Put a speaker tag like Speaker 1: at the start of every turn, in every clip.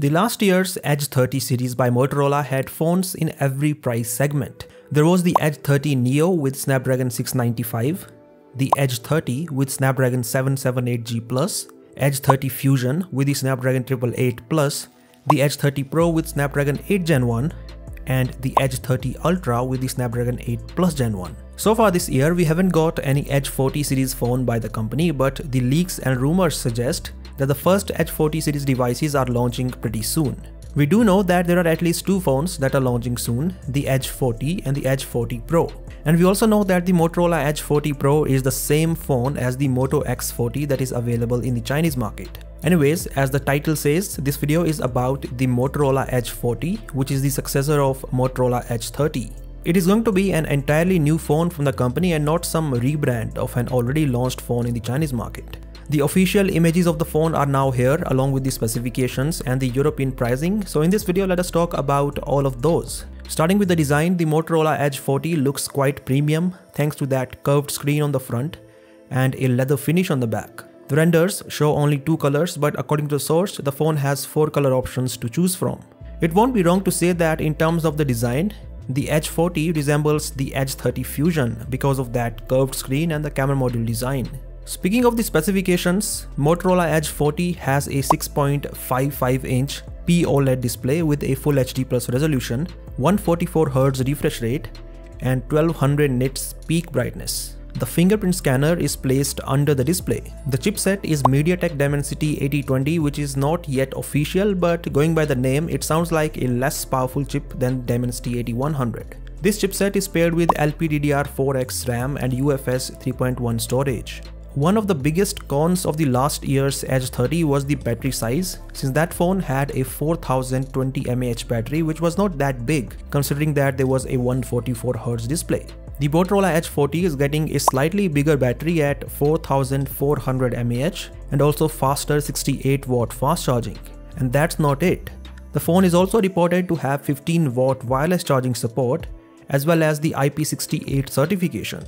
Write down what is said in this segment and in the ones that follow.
Speaker 1: The last year's Edge 30 series by Motorola had phones in every price segment. There was the Edge 30 Neo with Snapdragon 695, the Edge 30 with Snapdragon 778G+, Edge 30 Fusion with the Snapdragon 888+, the Edge 30 Pro with Snapdragon 8 Gen 1, and the Edge 30 Ultra with the Snapdragon 8 Plus Gen 1. So far this year, we haven't got any Edge 40 series phone by the company, but the leaks and rumors suggest that the first Edge 40 series devices are launching pretty soon. We do know that there are at least two phones that are launching soon, the Edge 40 and the Edge 40 Pro. And we also know that the Motorola Edge 40 Pro is the same phone as the Moto X40 that is available in the Chinese market. Anyways, as the title says, this video is about the Motorola Edge 40, which is the successor of Motorola Edge 30. It is going to be an entirely new phone from the company and not some rebrand of an already launched phone in the Chinese market. The official images of the phone are now here along with the specifications and the European pricing, so in this video let us talk about all of those. Starting with the design, the Motorola Edge 40 looks quite premium thanks to that curved screen on the front and a leather finish on the back. The renders show only two colors, but according to the source, the phone has 4 color options to choose from. It won't be wrong to say that in terms of the design, the Edge 40 resembles the Edge 30 Fusion because of that curved screen and the camera module design. Speaking of the specifications, Motorola Edge 40 has a 6.55-inch POLED display with a Full HD Plus resolution, 144Hz refresh rate, and 1200 nits peak brightness. The fingerprint scanner is placed under the display. The chipset is MediaTek Dimensity 8020, which is not yet official, but going by the name, it sounds like a less powerful chip than Dimensity 8100. This chipset is paired with LPDDR4X RAM and UFS 3.1 storage. One of the biggest cons of the last year's Edge 30 was the battery size, since that phone had a 4020 mAh battery, which was not that big considering that there was a 144Hz display. The Motorola Edge 40 is getting a slightly bigger battery at 4400 mAh and also faster 68W fast charging. And that's not it. The phone is also reported to have 15W wireless charging support as well as the IP68 certification.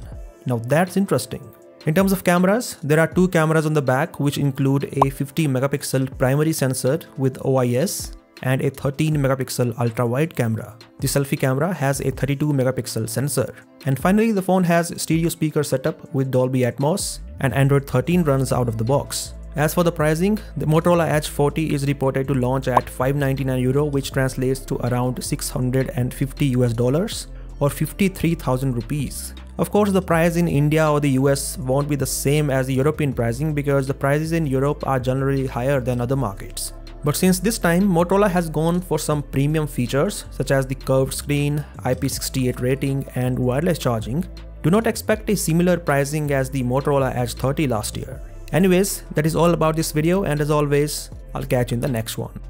Speaker 1: Now that's interesting. In terms of cameras, there are two cameras on the back which include a 50 megapixel primary sensor with OIS and a 13 megapixel ultra-wide camera. The selfie camera has a 32 megapixel sensor. And finally, the phone has stereo speaker setup with Dolby Atmos, and Android 13 runs out of the box. As for the pricing, the Motorola Edge 40 is reported to launch at €599, which translates to around $650 or 53,000 rupees. Of course, the price in India or the US won't be the same as the European pricing because the prices in Europe are generally higher than other markets. But since this time, Motorola has gone for some premium features such as the curved screen, IP68 rating, and wireless charging, do not expect a similar pricing as the Motorola Edge 30 last year. Anyways, that is all about this video, and as always, I'll catch you in the next one.